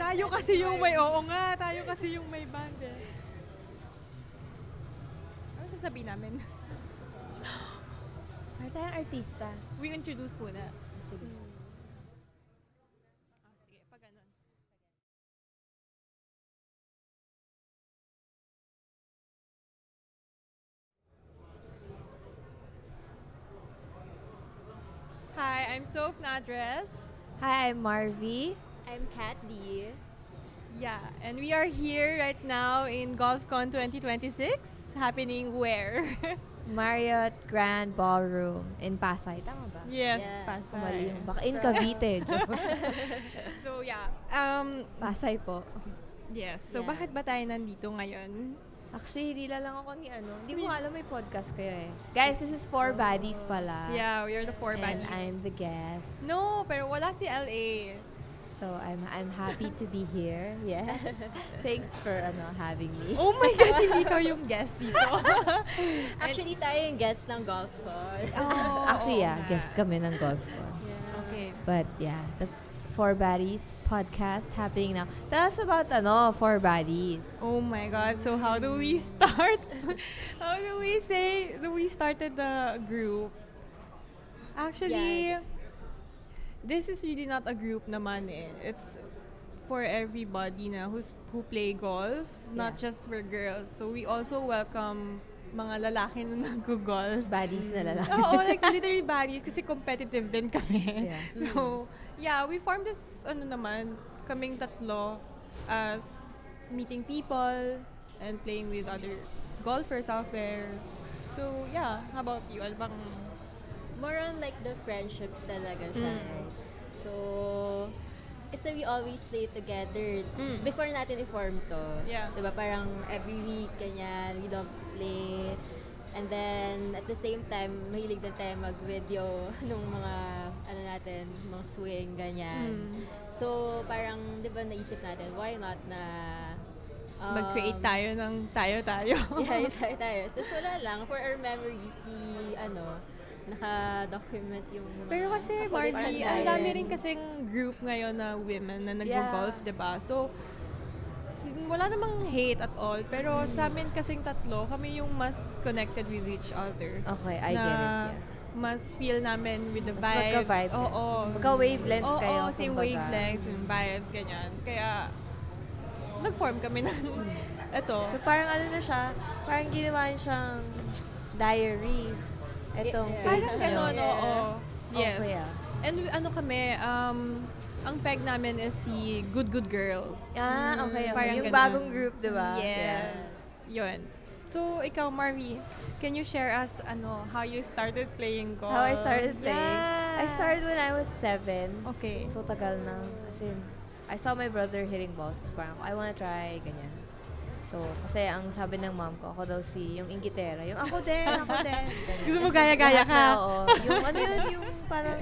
Tayo kasi yung may, oo nga, tayo kasi yung may band eh. Ano sasabihin namin? Ano tayong artista? We introduce muna. Sige. Sige, pag ganun. Hi, I'm Soph Nadres. Hi, I'm Marvy. I'm Kat D. Yeah, and we are here right now in GolfCon 2026, happening where? Marriott Grand Ballroom in Pasay. Tama ba? Yes, Yeah. Pasay. Mali yung baka in Cavite. Joke. So yeah, Pasay po. yes. So Yes. bakit ba tayo nandito ngayon? Actually, nila lang ako ni ano. Hindi ko alam may podcast kayo eh. Guys, this is Four Baddies pala. Yeah, we are the four And baddies. I'm the guest. No, pero wala si LA. So, I'm happy to be here. Yes. Thanks for having me. Oh my God, hindi ko yung guest dito. Actually, tayo yung guest ng golf call. Oh, Actually, oo yeah, nga. guest kami ng Golf Con. Okay. But yeah, the Four Baddies podcast happening now. Tell us about Four Baddies. Oh my God, so how do we start? How do we say that we started the group? Actually, this is really not a group naman eh. It's for everybody na who play golf, not Yeah. just for girls. So we also welcome mga lalaki na nag-golf. Baddies na lalaki. Oo, like literally baddies kasi competitive din kami. Yeah. So, yeah, we formed this, kaming tatlo as meeting people and playing with other golfers out there. So, yeah, how about you? Ano bang... More on like the friendship talaga siya. Mm. Right? So, kasi we always play together. Mm. Before natin i-form to. Yeah. Diba? Parang every week, ganyan, we love to play. And then, at the same time, mahilig din tayo mag-video nung mga, natin, mga swing, ganyan. Mm. So, parang, di ba, naisip natin, why not na mag-create tayo ng tayo-tayo. Yeah, yung tayo. Tapos wala lang, for our memories, naka-document yung mga... Pero kasi, kakulitan Margie, natin. ang dami rin kasing group ngayon na women na nag-golf, Yeah. diba? So, wala namang hate at all. Pero sa amin kasing tatlo, kami yung mas connected with each other. Okay, I na get it. Yeah. Mas feel namin with the Mas vibes. magka-vibe. Oo. Magka-wavelength Oo, kayo, same kumbaga. wavelengths and vibes, ganyan. Kaya, nag-form kami ng ito. So parang na siya, parang ginawa niya siyang diary. Etong Yeah. page Parang niyo. gano'n, oo. Yes. Okay, ah. And kami, ang peg namin is si Good Good Girls. Ah, okay. Parang Yung ganun. bagong group, di ba? Yes. Yun. So, ikaw, Marvy, can you share us how you started playing golf? How I started playing. Yeah. I started when I was 7. Okay. So tagal na. As in, I saw my brother hitting balls. Tapos parang, I wanna try, ganyan. So, kasi ang sabi ng mom ko, ako daw yung inggitera. Yung ako din. Ganyan. Gusto mo gaya-gaya Lahat ka? na, oo. Yung yung parang,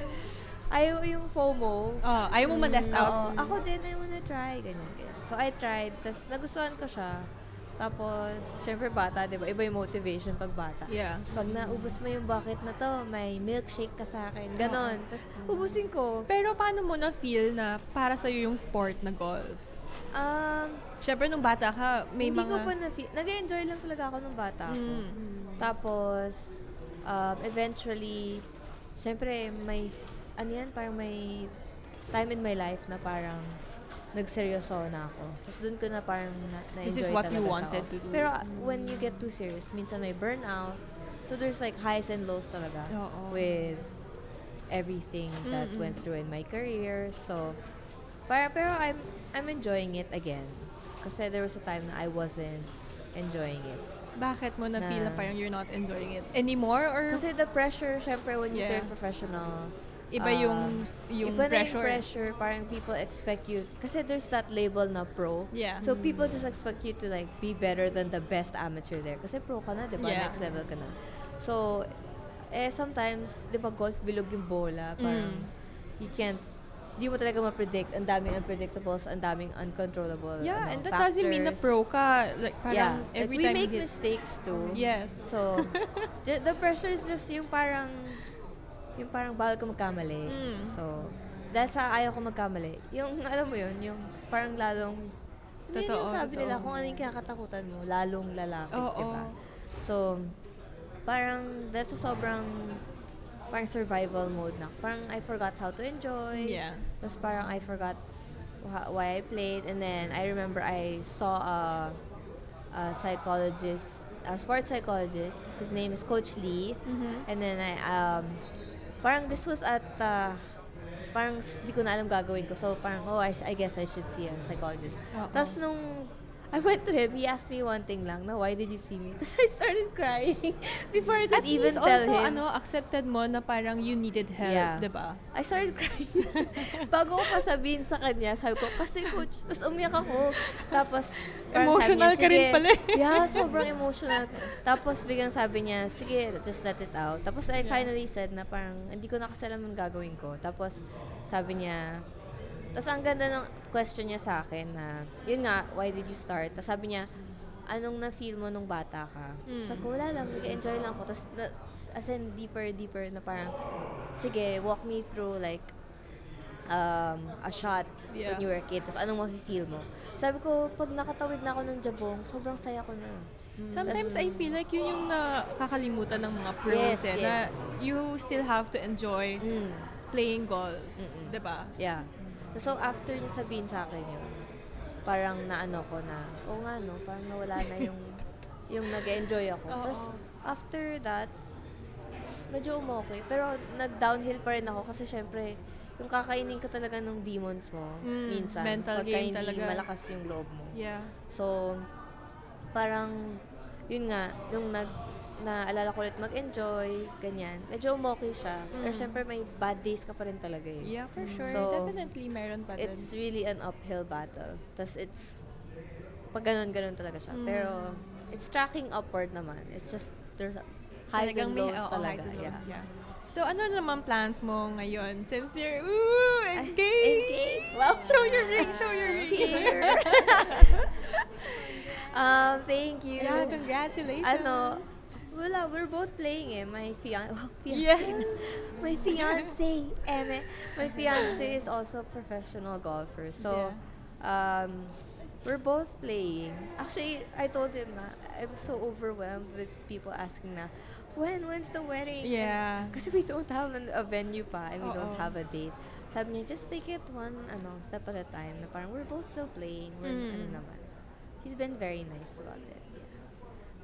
ayaw yung FOMO. Oh, ayaw mo ma-left Oo. out. Ako din, I wanna try, ganyan. So, I tried. Tapos, nagustuhan ko siya. Tapos, syempre bata, di ba? Iba yung motivation pag bata. Yeah. Pag naubos mo yung bucket na to, may milkshake ka sa akin. Ganon. Tapos, ubusin ko. Pero paano mo na-feel na para sa'yo yung sport na golf? Siyempre, nung bata ka, may Hindi mga... ko pa na-feel. Nag-enjoy lang talaga ako nung bata ako. Mm. Tapos, eventually, syempre, parang may time in my life na parang nagseryoso na ako. Tapos doon ko na parang na-enjoy This is what you talaga wanted siya. to do. Pero when you get too serious, minsan may burnout. So there's like highs and lows talaga Oo. with everything that Mm-mm. went through in my career. So, pero I'm enjoying it again. Kasi there was a time na I wasn't enjoying it. Bakit mo na-feel na Na- parang you're not enjoying it anymore? Or Kasi the pressure, syempre, when you Yeah. turn professional, iba yung iba na pressure? yung pressure. Parang people expect you, kasi there's that label na pro. Yeah. So people just expect you to like be better than the best amateur there. Kasi pro ka na, di ba? Yeah. Next level ka na. So, sometimes, di ba, golf bilog yung bola. Parang, you can't, di mo talaga ma-predict. Ang daming unpredictables, ang daming uncontrollable Yeah, and that factors. doesn't mean na pro ka. Like, parang Like, every we time make you hit... mistakes too. Yes. So, the pressure is just yung parang bawal ka magkamali. Mm. So, dahil sa ayaw ko magkamali, yung, alam mo yun, yung parang lalong, hindi Totoo, yung sabi nila totoo. kung ano yung kinakatakutan mo, lalong lalapit, Oo. diba? So, parang that's a sobrang parang survival mode na. Parang I forgot how to enjoy. Yeah. Tapos parang I forgot why I played. And then I remember I saw a psychologist, a sports psychologist. His name is Coach Lee. And then parang this was at, parang di ko na alam gagawin ko. So parang, I guess I should see a psychologist. Oo. Tapos nung I went to him, he asked me one thing lang, na why did you see me? Tapos I started crying before I could At even least tell also, him. accepted mo na parang you needed help, Yeah. diba? I started crying. Bago ko pa sabihin sa kanya, sabi ko, kasi coach, tapos umiyak ako. Tapos, parang Emotional sabi niya, ka rin "Sige." pala eh. Yeah, sobrang emotional. Tapos biglang sabi niya, sige, just let it out. Tapos I finally said na parang, hindi ko na kasi alam ang gagawin ko. Tapos sabi niya, tapos ang ganda ng question niya sa akin na, yun nga, why did you start? Tapos sabi niya, anong na-feel mo nung bata ka? Sabi ko, wala lang, nag-enjoy lang ako. Tapos, as in, deeper na parang, sige, walk me through like, a shot Yeah. when you were a kid. Tapos anong mafe-feel mo? Sabi ko, pag nakatawid na ako ng jabong, sobrang saya ko na. Sometimes I feel like yun yung nakakalimutan ng mga pros Yes, eh, yes. na you still have to enjoy Mm. playing golf, diba? Yeah. So, after niya sabihin sa akin yun, parang naano ko na, nga no, parang nawala na yung nag-enjoy ako. Oo. Tapos, after that, medyo umokay. Pero, nag-downhill pa rin ako kasi syempre, yung kakainin ka talaga ng demons mo, minsan. mental pagka game hindi talaga. malakas yung loob mo. Yeah. So, parang, yun nga, nung naalala ko ulit mag-enjoy, ganyan. Medyo umokay siya. Pero syempre may bad days ka pa rin talaga eh. Yeah, for sure. So, Definitely meron pa din. It's really an uphill battle. Tapos pag ganun talaga siya. Pero, it's tracking upward naman. It's just, there's highs Talagang and lows may, talaga. highs and lows, Yeah. yeah. So, ano naman plans mo ngayon? Since you're, engaged! Engaged! Wow! Show your ring, show your ring! Here! Thank you. Yeah, congratulations! Wala, we're both playing eh. My fiance, Yeah. my fiance, my fiance is also a professional golfer. So, we're both playing. Actually, I told him na, I'm so overwhelmed with people asking na, when's the wedding? Yeah. Kasi we don't have a venue pa and we don't Oo. have a date. Sabi niya, just take it one step at a time. Na parang we're both still playing. We're, naman. He's been very nice about it. Yeah.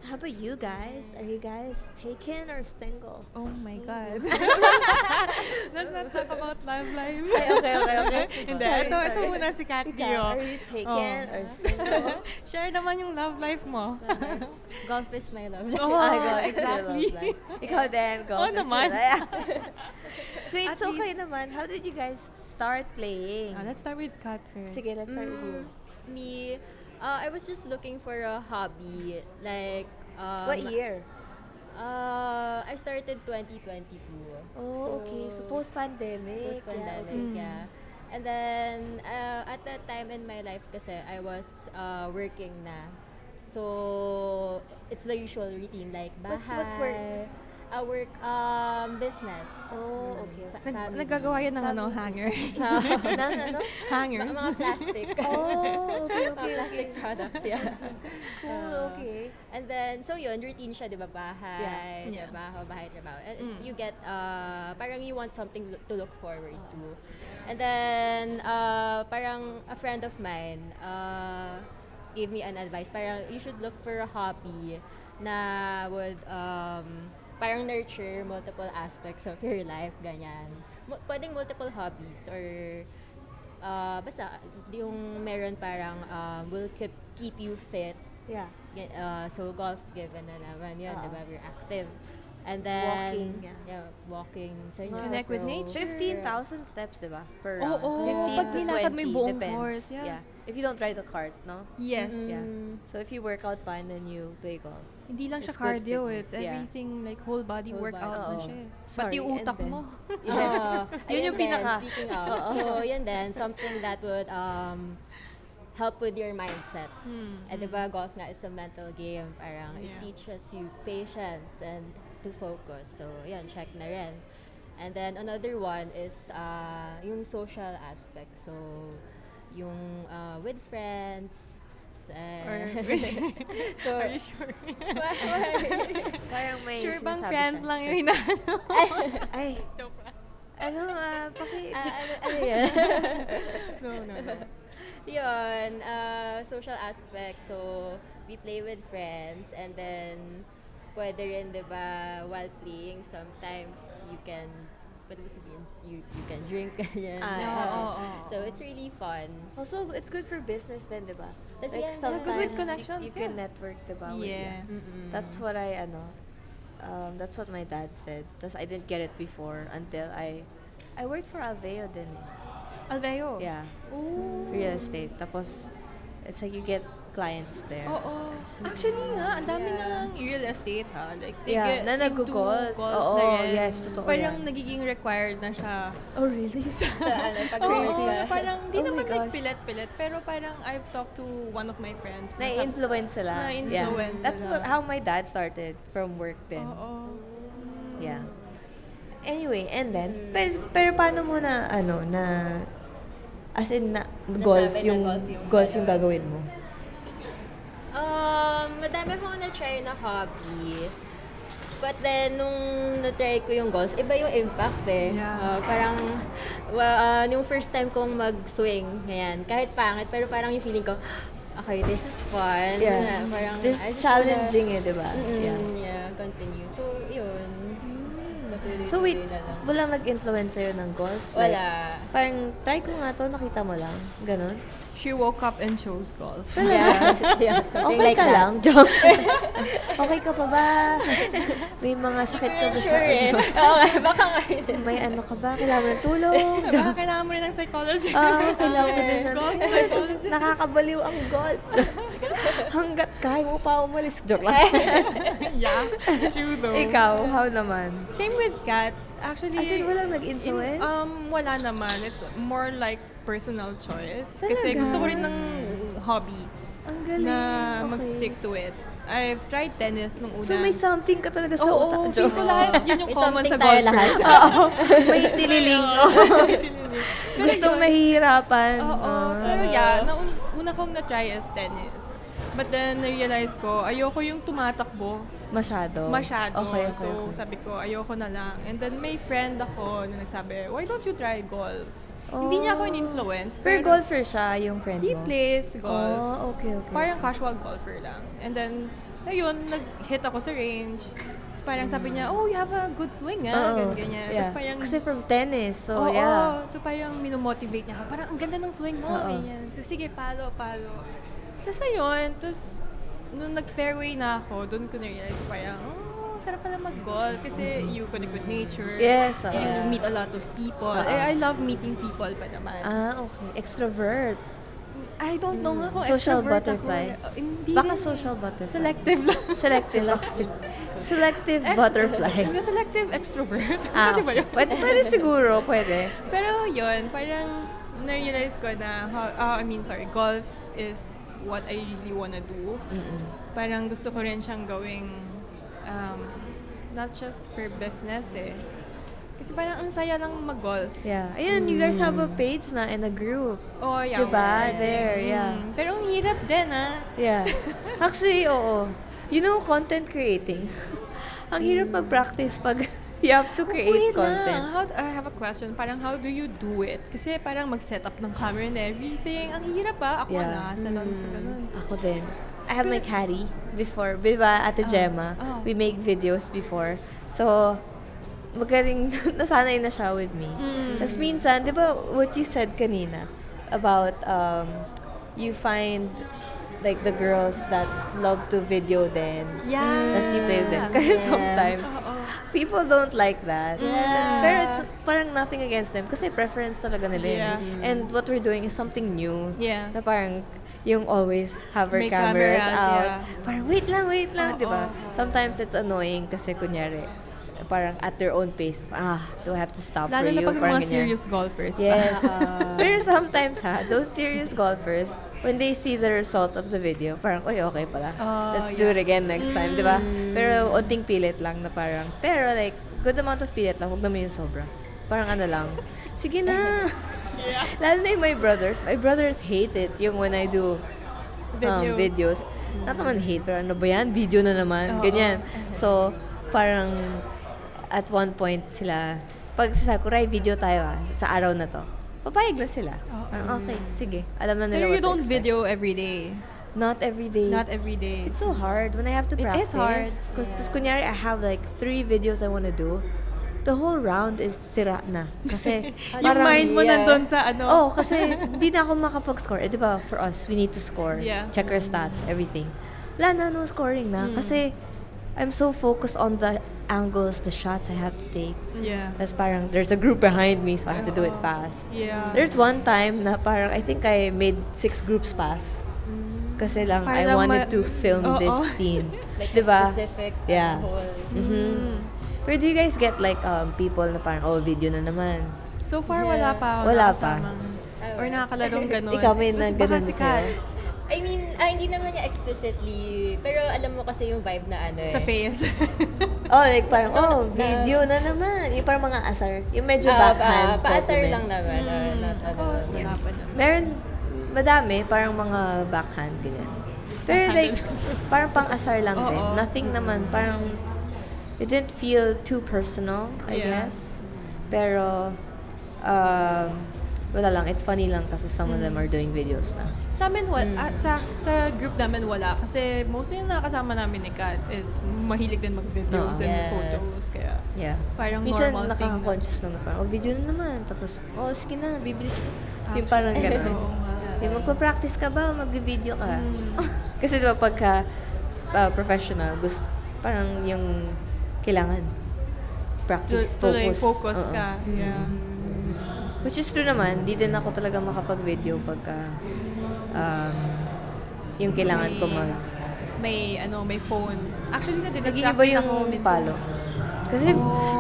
How about you guys? Are you guys taken or single? Oh my God. Let's not talk about love life. Ay, okay. Hindi, Sorry, ito sorry. muna si Cathy. Ikaw, are you taken or single? Share naman yung love life mo. Golf is my love. Oh, Ay, God, exactly. it's your love life. Ikaw din, go. Oo naman. Sweet, At so okay least- naman. How did you guys start playing? Let's start with Kat first. Sige, let's start with you. Me, I was just looking for a hobby. Like, What year? I started 2022. Oh, okay. So, post-pandemic. Post-pandemic, yeah. And then, at that time in my life kasi, I was working na. So, it's the usual routine, like bahay. What's work? Work, business. Oh, okay. Family. Naggagawa yan ng Family hangers. Nang ano? Hangers. Mga plastic. Oh, okay. Mga plastic products, yeah. Cool, okay. And then, so yun, routine siya, di ba? Bahay, Yeah. trabaho, bahay, trabaho. And you get, parang you want something to look forward to. And then, parang a friend of mine gave me an advice. Parang you should look for a hobby na would parang nurture multiple aspects of your life, ganyan. Pwedeng multiple hobbies or basta yung meron parang will keep you fit. Yeah. So golf given na naman yun, Oo. diba? We're active. And then Walking, walking sa inyo. Connect with nature. 15,000 steps, diba? Per Oo, round. 15 pag to nilakad 20, mo yung buong depends. course, yeah. If you don't ride the cart, no? Yes. Yeah. So if you work out pa and then you play golf. Hindi lang siya It's good cardio, fitness, it's yeah. everything, like whole body Whole workout body. na Oo. siya. Sorry, Pati yung and utak then- mo. Yes. Yun Yun yung pinaka. Speaking of. So, yun din. Something that would help with your mindset. And diba, golf nga is a mental game. Parang it Yeah. teaches you patience and to focus. So, yun, check na rin. And then, another one is yung social aspect. So, yung with friends. Or, So, are you sure? Parang may Sure bang sinasabi friends siya. lang yung hinahanap? Ay, Joke lang. ano, ano yun? No. Yun, social aspect. So, we play with friends and then pwede rin, di ba, while playing, sometimes you can, pwede ba sabihin, you can drink, ganyan. Oo. So, it's really fun. Also, it's good for business then, di ba? Tas Like, yan, sometimes good with you connections, can yeah. network, di ba? with- Yeah. That's what that's what my dad said. Tapos I didn't get it before until I worked for Alveo din. Alveo? Yeah, Oh. real estate. Tapos, it's like you get clients there. Oo. Actually nga, ang dami na lang real estate ha. Like, they Yeah, get na into nag-golf. golf Oo, na rin. yes, totoo Parang yan. nagiging required na siya. Oh, really? So, pag Oo, crazy ka. parang di Oh my naman like gosh. pilit-pilit, pero parang I've talked to one of my friends. na Na-influence sila. Na-influence Yeah. That's sila. how my dad started from work din. Oo. Yeah. Anyway, and then, pero paano mo na, as in, golf Nasabi na yung, golf yung gagawin mo? Madami akong na-try na hobby. But then, nung na-try ko yung golf, iba yung impact eh. Yeah. Parang, yung first time kong mag-swing, ganyan, kahit pangit, pero parang yung feeling ko, okay, this is fun. Yeah. Parang, There's I just challenging eh, di ba? Yeah, continue. So, yun. So wait, Tuloy-tuloy na lang. walang nag-influence sa'yo ng golf? Wala. Parang, try ko nga to, nakita mo lang. Ganon. She woke up and chose golf. Yeah, yeah, something Okay like ka that. lang? Joke. Okay ka pa ba? May mga sakit ka ba sa... Sure eh. Oo nga, baka ngayon. May ano ka ba? Kailangan mo ng tulong? Baka kailangan mo rin ng psychology. Kailangan ko din ng... Golf psychology. Nakakabaliw ang golf. Hanggat kaya mo pa umalis. Joke lang. Yeah, true though. Ikaw, how naman? Same with Kat. Actually, As in, walang nag-influence? wala naman. It's more like personal choice. Talaga? Kasi gusto ko rin ng hobby Ang galing. na Okay. mag-stick to it. I've tried tennis nung una. So may something ka talaga sa Oo, utak. feel ko lahat yun yung May common something sa tayo golfers. lahat. Oo. May tililing. Gustong nahihirapan. Oo, pero yeah, una kong na-try is tennis. But then, na-realize ko, ayoko yung tumatakbo Masyado. Okay. So, sabi ko, ayoko na lang. And then, may friend ako na nagsabi, why don't you try golf? Hindi niya ako in-influence. Pero golfer siya, yung friend He mo? plays golf. Oh, okay. Parang casual golfer lang. And then, ayun, nag-hit ako sa range. Tapos parang sabi niya, oh, you have a good swing, Oo. ganyan. Yeah. Tapos parang, Kasi from tennis, so oo, yeah. so parang minomotivate niya ako. Parang, ang ganda ng swing mo, Oo. ganyan. So, sige, palo. Tapos ayun, nung nag-fairway na ako, doon ko na-realize parang, sarap pala mag-golf kasi you connect with nature. Yes, oo. You meet a lot of people. I love meeting people pa naman. Okay. Extrovert. I don't know nga kung Social extrovert butterfly. ako. Hindi Baka rin. social butterfly. Selective lang. Selective. Okay. Selective butterfly. Hindi, selective extrovert. Pwede ba yun? Pwede siguro, pwede. Pero yun, parang na-realize ko na, golf is what I really wanna do. Parang gusto ko rin siyang gawing not just for business eh. Kasi parang ang saya lang mag-golf. Yeah. Ayun, you guys have a page na and a group. Oh, yeah. Diba? we're starting. There, yeah. Pero ang hirap din Yeah. Actually, oo. You know, content creating. Ang hirap mag-practice pag you have to create Wait content. lang. I have a question. Parang how do you do it? Kasi parang mag-set up ng camera and everything. Ang hirap Ako Yeah. sa ganun. Ako din. I have my caddy before. Diba, Ate Gemma? Oh. We make videos before. So, magaling, nasanay na siya with me. Tapos minsan, di ba, what you said kanina about you find like the girls that love to video then. Yeah. Tapos you play with them. Kasi sometimes, people don't like that. Yeah. Pero it's parang nothing against them kasi preference talaga nila yun. Yeah. And what we're doing is something new. Yeah. Na parang yung always have our May cameras, cameras, out. yeah. Parang wait lang, di ba? Oo. Sometimes it's annoying kasi kunyari, parang at their own pace, do I have to stop Lalo for na you? pag Parang mga ganyan. serious golfers pa. Yes. Pero sometimes those serious golfers, when they see the result of the video, parang, oy, okay pala. Let's do it again next time, di ba? Pero unting pilit lang na parang, pero like, good amount of pilit lang, huwag naman yung sobra. Parang ano lang, sige na. Lalo na yung my brothers. My brothers hate it. Yung when I do videos. Not naman hate, pero ano ba yan? Video na naman. Ganyan. So, parang at one point sila, pag sasabi ko, Ray, video tayo sa araw na to. Papayag na sila. Parang, okay, sige. Alam na nila Pero what you to don't expect. video every day. Not every day. Not every day. It's so hard when I have to It practice. is hard. Because kunyari, I have like 3 videos I want to do. The whole round is sira na. Kasi Yung mind mo Yeah. nandun sa ano. oh, kasi hindi na ako makapag-score. Eh, di ba, for us, we need to score. Yeah. Check our stats, everything. Wala na, no scoring na. Mm. Kasi I'm so focused on the angles, the shots I have to take. Yeah. Tapos parang, there's a group behind me, so I have to do it Oo. fast. Yeah. There's one time na parang, I think I made 6 groups pass. Kasi lang, Para I lang wanted to film Oo. this scene. Like diba? a specific Yeah. whole. Mhm. Pero do you guys get like people na parang, oh, video na naman? So far, Yeah. wala pa ako Wala nakasamang or nakalarong ganun. Ikaw may na Baka ganun sikat. sa'yo? I mean, hindi naman niya explicitly, pero alam mo kasi yung vibe na ano eh. Sa face. Oh, like parang, oh, Na- video na naman. Yung parang mga asar. Yung medyo Ah, backhand paasar compliment. lang naman. Not ano. Oh, yeah. wala pa naman. Meron, madami, parang mga backhand, ganyan. Pero like, parang pang-asar lang din. Oo. Nothing naman, parang, it didn't feel too personal, I Yeah. guess. Pero, wala lang, it's funny lang kasi some of them are doing videos na. Sa amin, sa group namin wala. Kasi mostly yung nakakasama namin ni Kat is mahilig din mag-videos Oo. and Yes. photos. Kaya Yeah. parang Minsan normal thing. nakaka-conscious lang na parang, oh, video na naman. Tapos, oh, sige na, bibilis. Yung parang gano'n. Oo nga. Yung magpa-practice ka ba, mag-video ka? Mm. Kasi diba pagka professional, parang yung kailangan practice, Tuloy, focus. focus Oo. ka. Yeah. Which is true naman, di din ako talaga makapag-video pagka yung kailangan ko May phone. Actually, Naging nadidistract iba din yung ako minsan. palo. Kasi,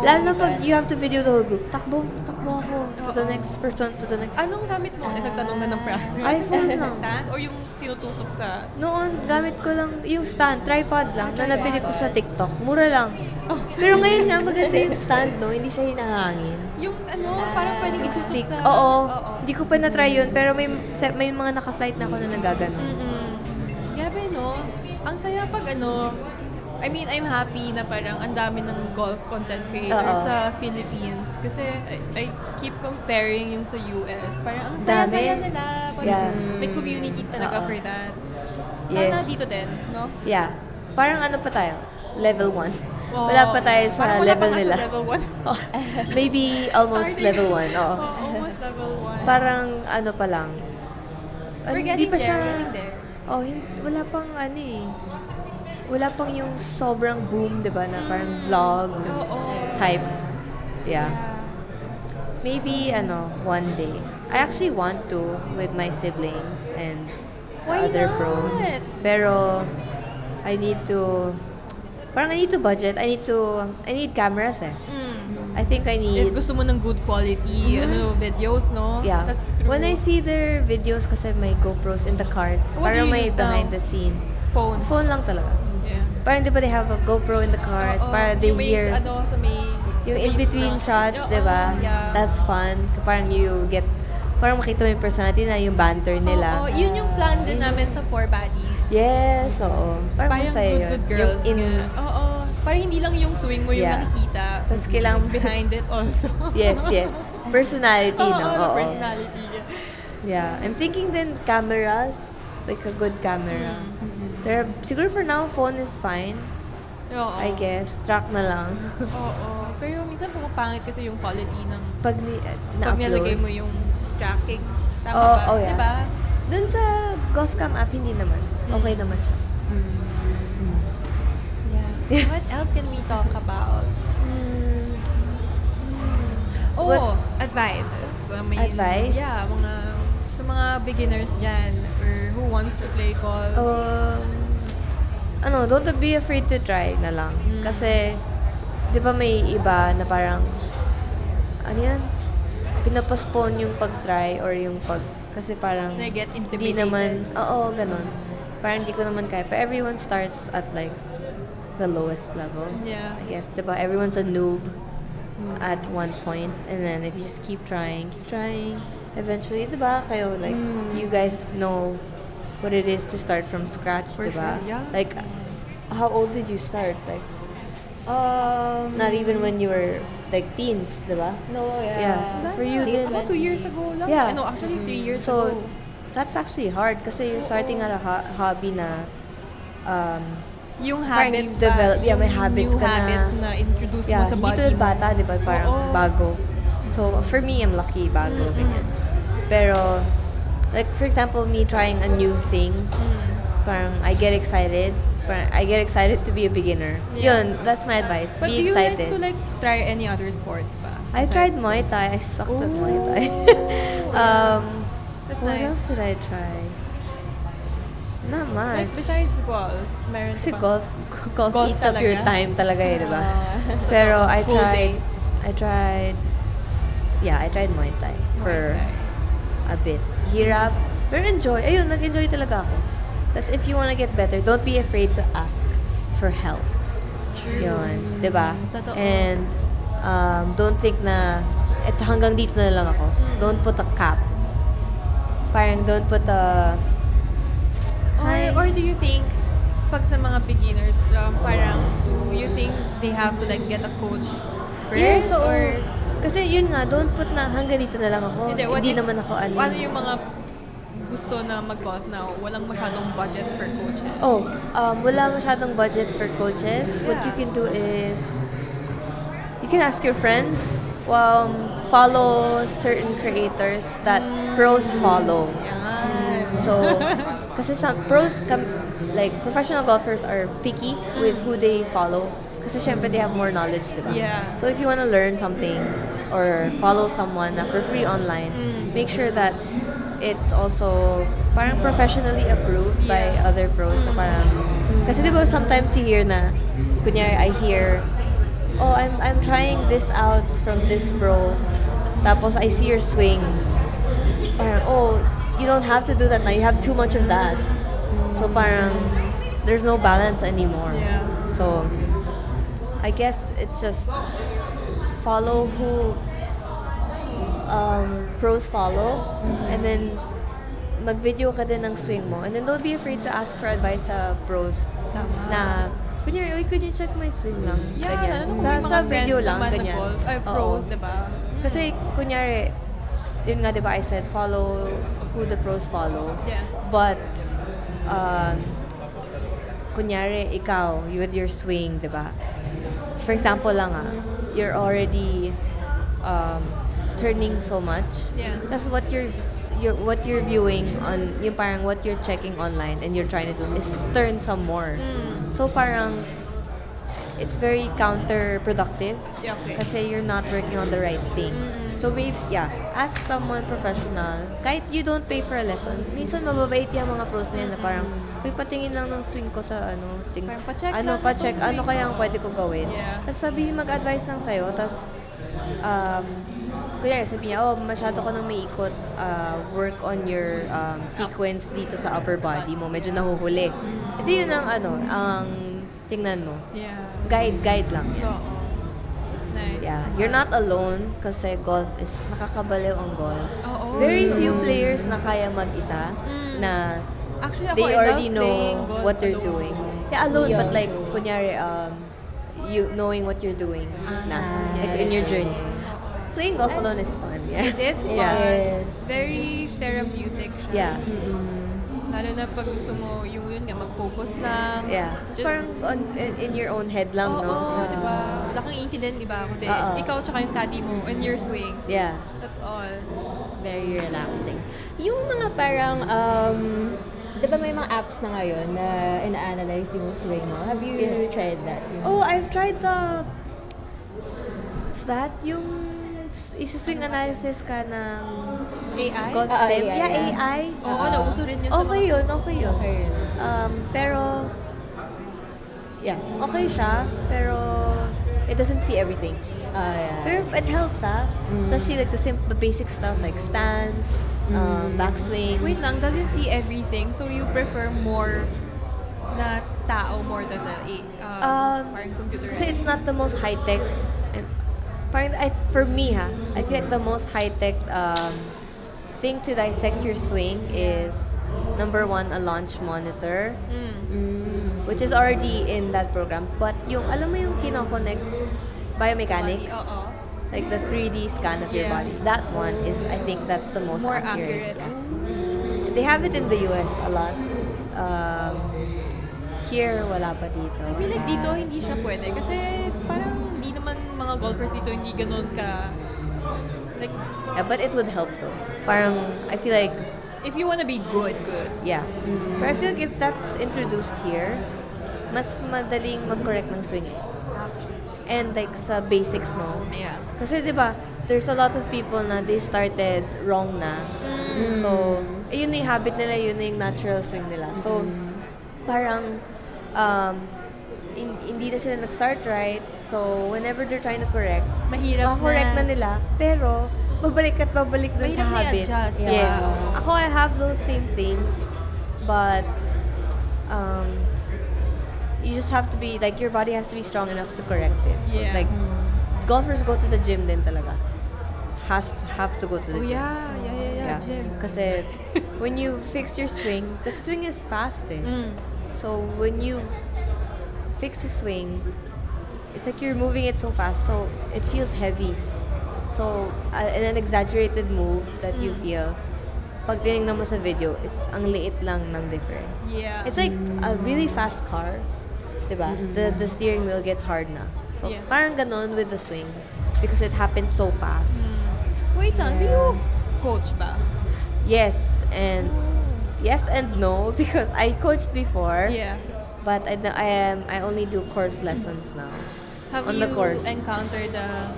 lalo na pag you have to video the whole group, takbo ako to the Oo. next person, to the next. Anong gamit mo? Nagtanong na ng prank. iPhone lang. Stand? Or yung tinutusok sa... Noon, gamit ko lang yung stand, tripod lang, na nabili ko sa tripod. TikTok. Mura lang. Pero ngayon nga, maganda yung stand, no? Hindi siya hinahangin. Yung parang pwedeng itusok Stick. sa... Oo. Hindi ko pa na-try yun, pero may mga naka-flight na ako na nagaganon. Grabe, no? Ang saya pag I mean, I'm happy na parang ang dami ng golf content creators Oo. sa Philippines. Kasi I keep comparing yung sa US. Parang ang saya-saya Dami. nila. Parang Yeah. may community talaga Oo. for that. Sana Yes. dito din, no? Yeah. Parang ano pa tayo? Level 1. Oo. Wala pa tayo sa Parang wala pa level nga nila. Sa level 1. Oh, maybe almost Starting. level 1. Oo. Almost level 1. Parang ano pa lang. We're Hindi getting pa siya... there, getting there. Oh, wala pang ano eh. Wala pang yung sobrang boom, 'di ba, na parang vlog Oo. type. Yeah. Yeah. Maybe one day. I actually want to with my siblings and the Why other not? pros. Pero I need to budget. I need cameras eh. I think I If need gusto mo ng good quality videos, no? yeah. That's true. When I see their videos kasi may GoPros in the cart, What do parang you may use behind now? the scene. Phone. Phone lang talaga. Yeah. Parang di ba they have a GoPro in the cart? Oo. Para they Yung may hear sa may... yung sa may in-between front. shots, Oo, di ba? Yeah. That's fun. Parang parang makita mo yung personality na yung banter nila. Oo, yun yung plan din namin sa Four Baddies. Yes, oo. Parang masaya yun. good girls. Yung Oo. Parang hindi lang yung swing mo yung Yeah. nakikita. Tapos kailangan Behind it also. yes. Personality, Oo, no? the Oo. personality. Yeah. I'm thinking then cameras. Like a good camera. Pero siguro for now, phone is fine. Oo. I guess. Track na lang. Oo. Pero minsan pumapangit kasi yung quality ng... Pag Pag nilagay na-upload. mo yung tracking. Tama Oh, ba? oh yeah. Diba? Dun sa GolfCam app, hindi naman. Okay naman siya. Yeah. What else can we talk about? Oh, What- advices. Advice? Yeah, sa mga beginners dyan or who wants to play golf. Don't be afraid to try na lang. Kasi, di ba may iba na parang, pinapostpone yung pag-try or yung kasi parang, They get hindi intimidated. naman, oo, ganun. Parang hindi ko naman kaya. But everyone starts at like, the lowest level. Yeah. I guess, di ba? Everyone's a noob at one point. And then if you just keep trying, eventually, di ba? Kayo, like, you guys know what it is to start from scratch, For di ba? sure, yeah. Like, how old did you start? Like, not even when you were, like, teens, di ba? No, Yeah. For you, Late then, About 2 years ago lang. Yeah. No, actually 3 years so, ago. that's actually hard kasi you're starting at a hobby na, Yung parang habits you've developed, pa, yeah, may yung habits new ka habit na, na introduce yeah, mo sa hindi body tulad mo. bata, di ba? Parang Oo. bago. So, for me, I'm lucky, bago, ganyan. Pero, like, for example, me trying a new thing, parang I get excited. Parang I get excited to be a beginner. Yeah. Yun, that's my advice. But be do you excited. like to like try any other sports ba? I Besides- tried Muay Thai. I sucked at Muay Thai. That's what nice. else did I try? Not much. Like besides golf, meron Kasi ka bang- golf Golf eats up your talaga? time talaga eh, di ba? Ah. Pero I Full day. tried, I tried Muay Thai for Muay Thai. a bit. Hirap. Pero ayun, nag-enjoy talaga ako. Tapos if you wanna get better, don't be afraid to ask for help. True. Yun, di ba? Totoo. And don't think na, eto hanggang dito na lang ako. Don't put a cap. Parang don't put a, Or do you think pag sa mga beginners parang do you think they have to like get a coach first yes, oo. or Kasi yun nga, don't put na hanggang dito na lang ako. what Hindi if- naman ako ano yung mga gusto na mag-golf na walang masyadong budget for coaches? Wala masyadong budget for coaches. What you can do is, you can ask your friends, follow certain creators that pros follow. Yan. So, kasi some pros, like professional golfers are picky with who they follow. Kasi syempre they have more knowledge, diba? Yeah. So if you want to learn something or follow someone na for free online, make sure that it's also parang professionally approved by Yeah. other pros. So parang, kasi diba sometimes you hear na, kunyari I hear, oh, I'm trying this out from this pro. Tapos I see your swing. Parang, oh, you don't have to do that now. You have too much of that. So parang, there's no balance anymore. Yeah. So, I guess it's just follow who pros follow, and then mag-video ka din ng swing mo, and then don't be afraid to ask for advice sa pros. Tama. Na, kunyari, uy, could you check my swing lang? Yeah, Ganyan. lalo kung Sa, may mga sa video friends lang, naman na ganyan. golf, ay, Oo. pros, diba? Kasi, kunyari, yun nga, di ba, I said, follow who the pros follow. Yeah. But, kunyari, ikaw, with your swing, di ba? For example lang you're already turning so much. Yeah. That's what what you're viewing on, yung parang what you're checking online and you're trying to do is turn some more. So parang, it's very counterproductive. Yeah, okay. Kasi you're not working on the right thing. So maybe, ask someone professional. Kahit you don't pay for a lesson. Minsan mababait yung mga pros na yan na parang, uy, patingin lang ng swing ko sa Parang pa-check ano, lang pa-check, itong ano swing kaya ko. ang pwede ko gawin. Yeah. Tapos sabihin, mag-advise lang sa'yo. Tapos, kunyari, sabi niya, masyado ka nang may ikot, work on your sequence dito sa upper body mo. Medyo nahuhuli. Hindi yun ang tingnan mo. Yeah. Guide lang yan. Oo. It's nice. Yeah, you're not alone kasi golf is nakakabaliw ang golf. Oo. Very few players na kaya mag-isa na Actually, ako, they I already love know playing golf what they're alone. doing. Yeah, alone, but Yeah. like, kunyari, you knowing what you're doing like in your journey. Playing golf alone is fun, yeah. It is fun. Yeah. Very therapeutic siya. Yeah. Lalo na pag gusto mo, yun nga, mag-focus lang. Yeah. Just parang in your own head lang, no? Oo, di ba? Wala kang intindihan, di ba? Kundi, Oo. ikaw tsaka yung caddy mo and your swing. Yeah. That's all. Very relaxing. Yung mga parang, di ba may mga apps na ngayon na ina-analyze yung swing mo? Have you Yes. tried that? Oh, I've tried the... What's that? Yung isi-swing analysis ka ng AI? golf Ah, sim. AI, Yeah, yeah. AI. Oo, nauso rin yun sa Okay mga yun, okay yun. Okay. Pero, okay siya, pero it doesn't see everything. Yeah. Pero it helps, especially like the basic stuff like stance, backswing. Wait lang, doesn't see everything. So you prefer more na tao more than the parang computer. Kasi it's not the most high-tech. For me, I feel like the most high-tech thing to dissect your swing is number one, a launch monitor, which is already in that program. But yung, alam mo yung kinoconnect biomechanics, Oo. like the 3D scan of your Yeah. body. That one is, I think that's the most More accurate. accurate. Yeah. They have it in the US a lot. Here, wala pa dito. I feel like dito hindi siya pwede kasi parang hindi naman mga golfers dito hindi ganun ka like Yeah, but it would help though. Parang, I feel like, if you wanna be good. yeah. But I feel like if that's introduced here, mas madaling mag-correct ng swing eh. And like sa basics mo. Yeah. Kasi di ba, there's a lot of people na they started wrong na. So, yun na yung habit nila, yun na yung natural swing nila. So, parang, hindi na sila nag-start right. So, whenever they're trying to correct, Mahirap correct na na. nila. Pero, babalik at babalik dun sa Mahirap na habit. i-adjust, diba? Yes. Oo. Ako, I have those same things. But, you just have to be, like, your body has to be strong enough to correct it. So, Yeah. like, golfers go to the gym din talaga. Have to go to the Oh gym. yeah, gym. Kasi, when you fix your swing, the swing is fast eh. So, when you fix the swing, it's like you're moving it so fast, so it feels heavy. So, in an exaggerated move that you feel, pag tinignan mo sa video, it's ang liit lang ng difference. Yeah. It's like a really fast car, diba? The steering wheel gets hard na. So, Yeah. parang ganon with the swing because it happens so fast. Wait lang, do you coach ba? Yes and no because I coached before, Yeah. but I only do course lessons now. Have on you the course. encountered a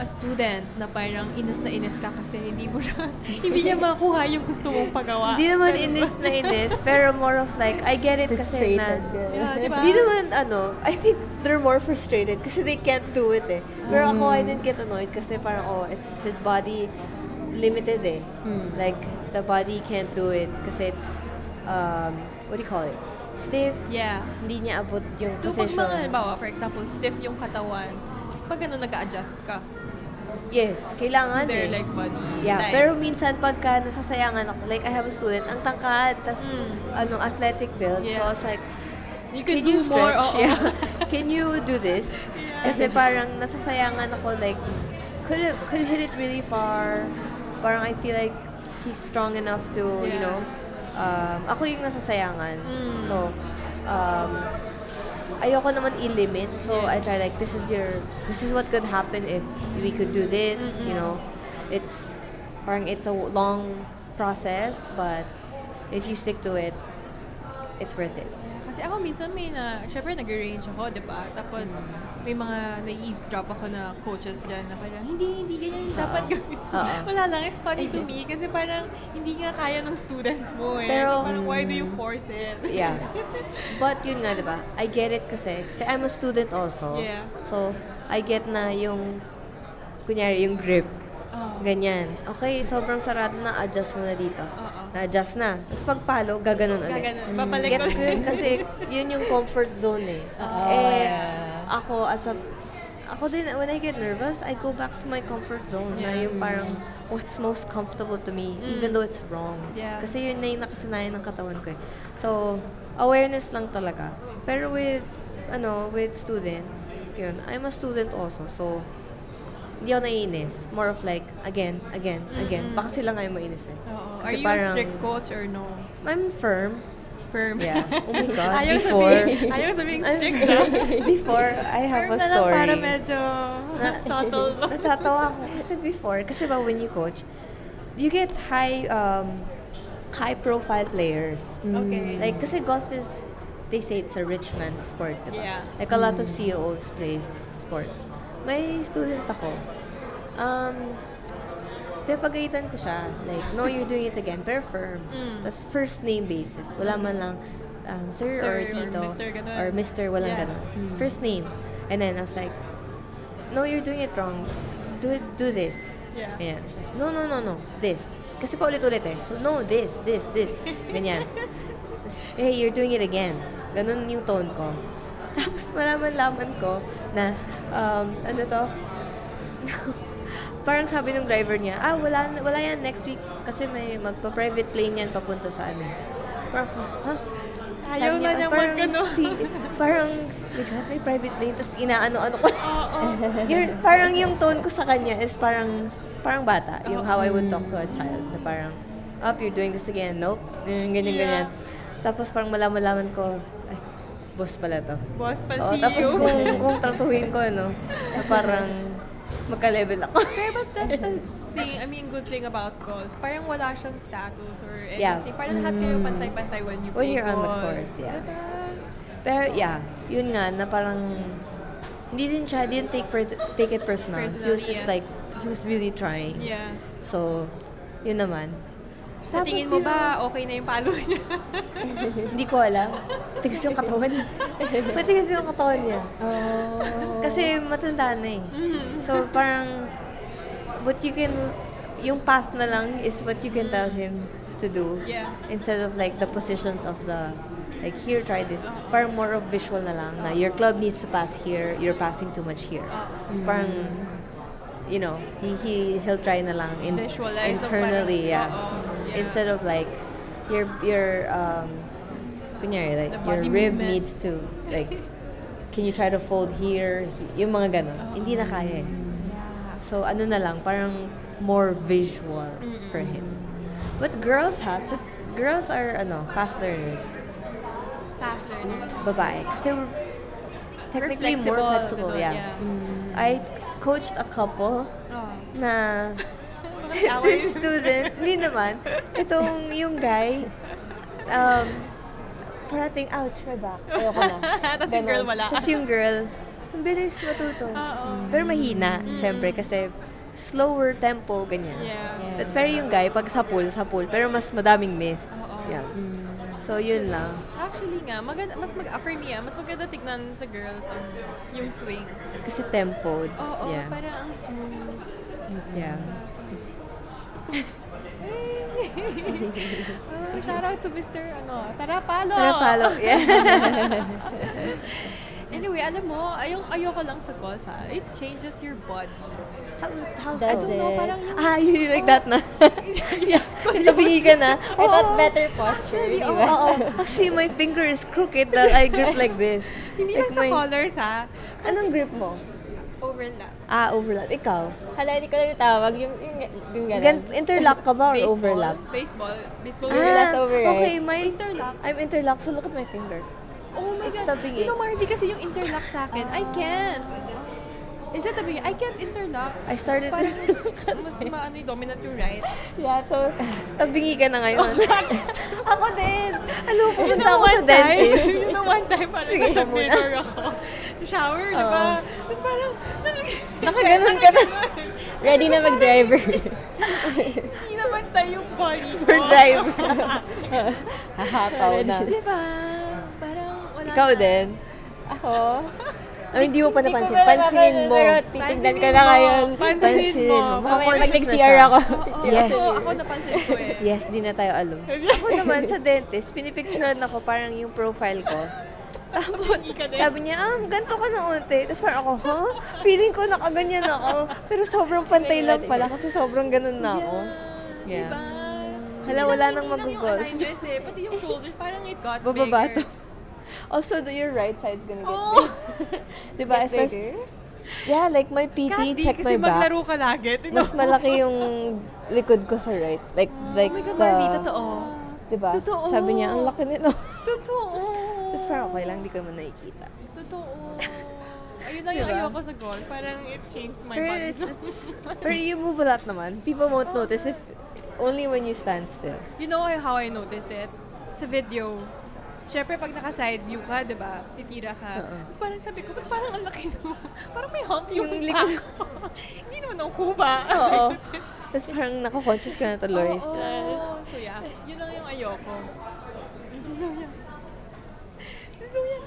student na parang inis na inis ka kasi hindi mo siya, hindi niya makuha yung gusto mong pagawa? Hindi naman Ganun inis ba? na inis, pero more of like, I get it kasi na, Yeah, di ba? hindi naman I think they're more frustrated kasi they can't do it eh. Pero ako, I didn't get annoyed kasi parang, it's his body limited eh. Like, the body can't do it kasi it's, what do you call it? Stiff. Yeah. Hindi niya abot yung So, pag positions. mga, halimbawa, for example, stiff yung katawan, pag ano nag-a-adjust ka Yes, kailangan to their eh. like body Yeah, type. pero minsan pagka nasasayangan ako, like I have a student, ang tangkad, tas athletic build. So Yeah. I was like, you can can do you more, stretch? oo. Yeah. Can you do this? Kasi parang nasasayangan ako, like, could hit it really far. Parang I feel like he's strong enough to, you Yeah. know, ako yung nasasayangan. So, ayoko naman i-limit. So, I try like, this is what could happen if we could do this, you know. It's a long process, but if you stick to it, it's worth it. Yeah, kasi ako minsan syempre nag-arrange ako, di ba? Tapos may mga na-eavesdrop ako na coaches dyan na parang, hindi ganyan yung dapat gawin. Oo. Wala lang, it's funny to me kasi parang hindi nga kaya ng student mo eh. Pero, so parang, why do you force it? Yeah. But yun nga, diba? I get it kasi I'm a student also. Yeah. So, I get na yung, kunyari, yung grip. Oh. Ganyan. Okay, sobrang sarado na, adjust mo na dito. Oo. Na-adjust na. Tapos pagpalo, gaganon ulit. Gaganon. Babalik Gets ulit. ko yun kasi yun yung comfort zone eh. Ako din, when I get nervous, I go back to my comfort zone. Na Yeah. yung parang, what's most comfortable to me, even though it's wrong. Yeah. Kasi yun na yung nakasanayan ng katawan ko eh. So, awareness lang talaga. Pero with students, yun, I'm a student also. So, hindi ako naiinis. More of like, again. Baka sila nga yung mainis eh. Oo. Are Kasi you parang- a strict coach or no? I'm firm. Firm. Yeah. Oh my God. Ayaw sabing strict na. Before, I have Firm a na lang story. para medyo subtle. Natatawa ako kasi before, kasi ba when you coach, you get high profile players. Okay. Like, kasi golf is, they say it's a rich man's sport, diba? Yeah. Like, a lot of CEOs plays sports. May student ako. Pinapagalitan ko siya. Like, no, you're doing it again. Pero firm. Tapos first name basis. Wala man lang, sir, Sir or or tito. Mr. ganun. Or Mr. Walang Yeah. ganun. First name. And then I was like, no, you're doing it wrong. Do this. Yeah. Ayan. Tapos, no. This. Kasi paulit-ulit eh. So, no, this. Ganyan. Tapos, hey, you're doing it again. Ganun yung tone ko. Tapos, malaman-laman ko na, ano to? parang sabi ng driver niya, wala yan next week kasi may magpa-private plane yan papunta sa amin. Parang, ha? Ayaw Sabi na niya, niya parang magkano. parang, my God, may private plane, tapos inaano-ano ko. Oo. Parang yung tone ko sa kanya is parang bata. Yung how I would talk to a child. Na parang, you're doing this again. Nope. Ganyan. Tapos parang malaman ko, ay, boss pala to. Boss pa Oo, see tapos you. kung tratuhin ko, no, na parang magka-level ako. Pero but that's the thing, I mean, good thing about golf. Parang wala siyang status or anything. Yeah. Parang lahat kayo pantay-pantay when you When play you're on the golf. course, yeah. Diba? Pero yeah, yun nga, na parang, didn't take it personal. He was just Personally, yeah. like, he was really trying. Yeah. So, yun naman. Sa tingin mo ba, okay na yung palo niya? Hindi ko alam. Tigas yung katawan. Matigas yung katawan niya. Kasi matanda na eh. So, parang, yung path na lang is what you can tell him to do. Yeah. Instead of like the positions of the, like, here, try this. Parang more of visual na lang, na your club needs to pass here, you're passing too much here. Parang, you know, he'll try na lang Visualize internally, parang, yeah. yeah. Instead of like, your kunyari, like, The your body rib movement. needs to, like, can you try to fold here? Yung mga ganon. Hindi na kaya eh. So, ano na lang, parang more visual for him. But girls are, fast learners. Fast learner. Babae. Kasi technically more flexible, flexible, ganun, yeah. I coached a couple Oh. na Nag-away. this student, hindi naman. Itong yung guy, parating, ouch, my back. Ayoko na. Tapos yung girl Ganon. wala. Tapos yung girl, ang bilis matuto. Oo. Pero mahina, syempre, kasi slower tempo, ganyan. Yeah. Pero yung guy, pag sa pool, pero mas madaming miss. Oo. Yeah. So, yun lang. Actually nga, for me, mas maganda tignan sa girls yung swing. Kasi tempoed. Oo, Yeah. parang ang smooth. Yeah. Shout out to Mr. Tarapalo. Tarapalo. Yeah. Anyway, alam mo, ayoko lang sa golf ha. It changes your body. How Does I don't know, it? parang yung... you like that na? yes, Tabingi ka na? I thought better posture, di Oo, ba? oo. Actually, my finger is crooked that I grip like this. Hindi Like lang sa my- colors ha. Anong grip mo? Overlap. Overlap. Ikaw? Hala, hindi ko lang tawag. Yung gano'n. Interlock ka ba or Baseball. overlap? Baseball. That's over, right? Okay, mine. Interlock. I'm interlock, so look at my finger. Oh my God. tabingi. You know, Marvy, kasi yung interlock sa akin, I can't. Instead tabingi, I can't interlock. I started... Parang mas yung dominant yung right. yeah, so, tabingi ka na ngayon. Ako din! Alam mo, You pumunta know, ako sa one time, dentist. you know, one time, parang Sige, nasa ikaw muna. mirror ako. Shower, di ba? Tapos parang, Nakaganon ka na. Ready na mag-driver. hindi naman tayo yung body ko. For drive. Hahataw na. Di ba? Parang wala Ikaw na. din. Ako? Hindi mo pa Hindi ko napansin. pa Pansinin mo. Pero titignan ka na Pansinin mo. ngayon. Pansinin mo. Mamaya Mamaya pag conscious na nag-CR siya. ako. Oo, Yes. ako napansin ko eh. Yes, di na tayo alam. Ako naman sa dentist, pinipicturean ako parang yung profile ko. Tapos, Hindi ka din. sabi niya, ganito ka na unti. Tapos parang ako, feeling ko nakaganyan ako. Pero sobrang pantay lang pala kasi sobrang ganun na ako. Yeah. Diba? Hala, wala nang mag-golf. Hindi lang yung alignment eh. Pati yung shoulders, parang it got Bababa bigger. to. Also, your right side's gonna get Oh. big. Diba? Especially, yeah, like my PT, Candy, check kasi my back. maglaro ka lagi. Mas malaki yung likod ko sa right. Like Oh my God, the... Marvy, totoo. Diba? Totoo. Sabi niya, ang laki nito. Totoo. Tapos parang okay lang, di ko naman nakikita. Totoo. Ayun lang yung Diba? ayoko sa golf. Parang it changed my Pero, body. pero you move a lot naman. People won't notice if only when you stand still. You know how I noticed it? Sa video. Siyempre, pag naka-side view ka, di ba? Titira ka. Oo. Tapos parang sabi ko, ba't parang ang laki naman? Parang may hump yung Yung back ko. Hindi naman ako kuba. Oo. Tapos parang nako-conscious ka na tuloy. Oo. So yeah, yun lang yung ayoko. Si Zoya. Si Zoya.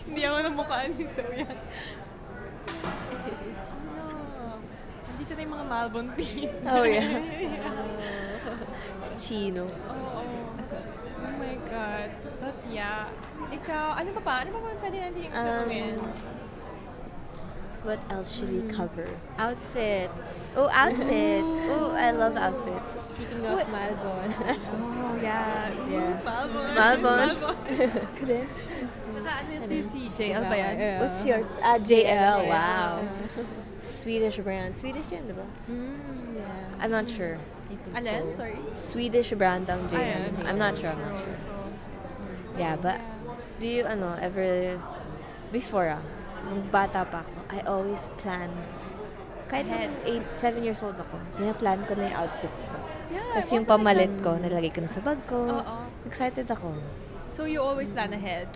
Hindi ako namukhaan ni Zoya. Chino. Nandito na yung mga Malbon peeps. Oh, yeah. Si Chino. Oo. Oh my God. But yeah. Ikaw, ano pa ba? Ano pa ba pwede natin yung tanongin? What else should we cover? Outfits. Oh, outfits. Oh, I love outfits. Speaking of Malbon. Oh, yeah. Yeah. Malbon. Malbon. Naka-ano yun si JL ba yan? Yeah. What's yours? JL. JL. Wow. Swedish brand. Swedish yan, diba? Yeah. I'm not sure. I think Ano yan? so. Sorry? Swedish brand ang JL. Ayun. I'm not sure. I'm not sure. So, Yeah, but do you ever before nung bata pa ako, I always plan kahit Ahead. 7 years old ako, pinaplan ko na yung outfits ko. yeah, Kasi yung also pamalit like ko, nalagay ko na sa bag ko. Oo. Excited ako. that. So, you always plan ahead?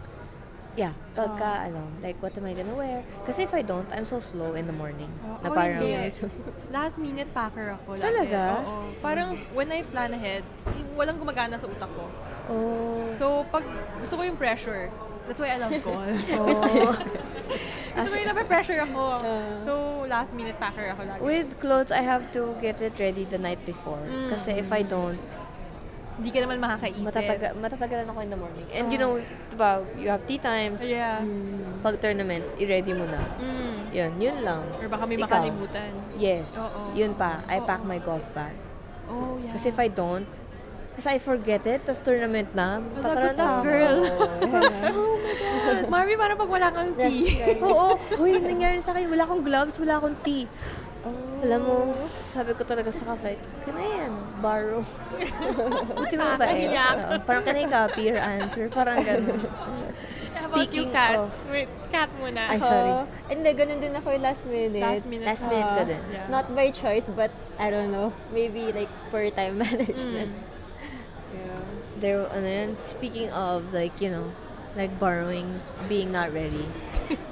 Yeah, pagka like what am I gonna wear? Kasi if I don't, I'm so slow in the morning. Na Ako parang, hindi. Last minute packer ako lagi. Talaga? Oo. Parang when I plan ahead, walang gumagana sa utak ko. oh, So, pag gusto ko yung pressure, that's why I love golf. oh. Gusto ko yung nape-pressure ako. So, last minute packer ako lagi. With clothes, I have to get it ready the night before. Kasi if I don't, Hindi ka naman makakaisip. matatagalan ako in the morning. And you know, diba, you have tea times. Yeah. Pag tournaments, i-ready mo na. Yun lang. Or baka may Ikaw? makalimutan. Yes. Oo. Yun pa. I Oo. pack my golf bag. Oh, yeah. Kasi if I don't, kasi I forget it, tas tournament na, patrol good na luck, ako. girl. Oh my God. Marvy, parang pag wala kang tea. Oo. Uy, nangyari sa akin, wala akong gloves, wala akong tea. Alam mo, sabi ko talaga sa ka-flight, can I, borrow? Buti mo ba eh? Nakakahiya. Parang can I copy your answer? Parang gano'n. Speaking of... Wait, Kat muna. Ay, sorry. Hindi, ganun din ako yung last minute. Last minute. Last minute ka din. Yeah. Not by choice, but I don't know. Maybe like for time management. Yeah. There, speaking of like, like borrowing, being not ready.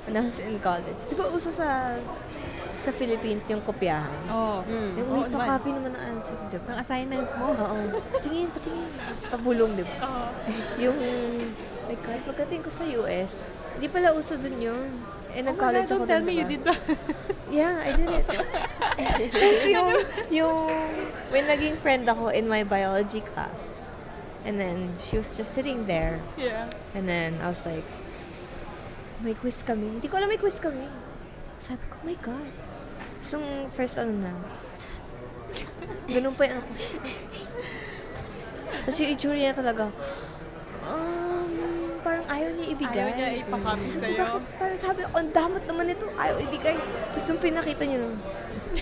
When I was in college, di ba uso sa Philippines yung kopyahan? Oh. Yung, Oo uy, naman. pa-copy naman ang answer, di Ang ba? assignment mo. Oo. Patingin. Tapos pabulong, di ba? Oo. Yung, like, pagdating ko sa US, di pala uso dun yun. Eh, nag-college ako Don't tell dun, me you diba? did that. Yeah, I did it. Tapos yung, may naging friend ako in my biology class. And then, she was just sitting there. Yeah. And then, I was like, may quiz kami. Hindi ko alam may quiz kami. Sabi ko, oh my God. So, first na. Ganun pa yung ako. Tapos yung itsura niya talaga, parang ayaw niya ibigay. Ayaw niya ipakopy Sabi ko, sa'yo. bakit? Parang sabi ko, ang damot naman ito, ayaw ibigay. Tapos yung pinakita niya nun,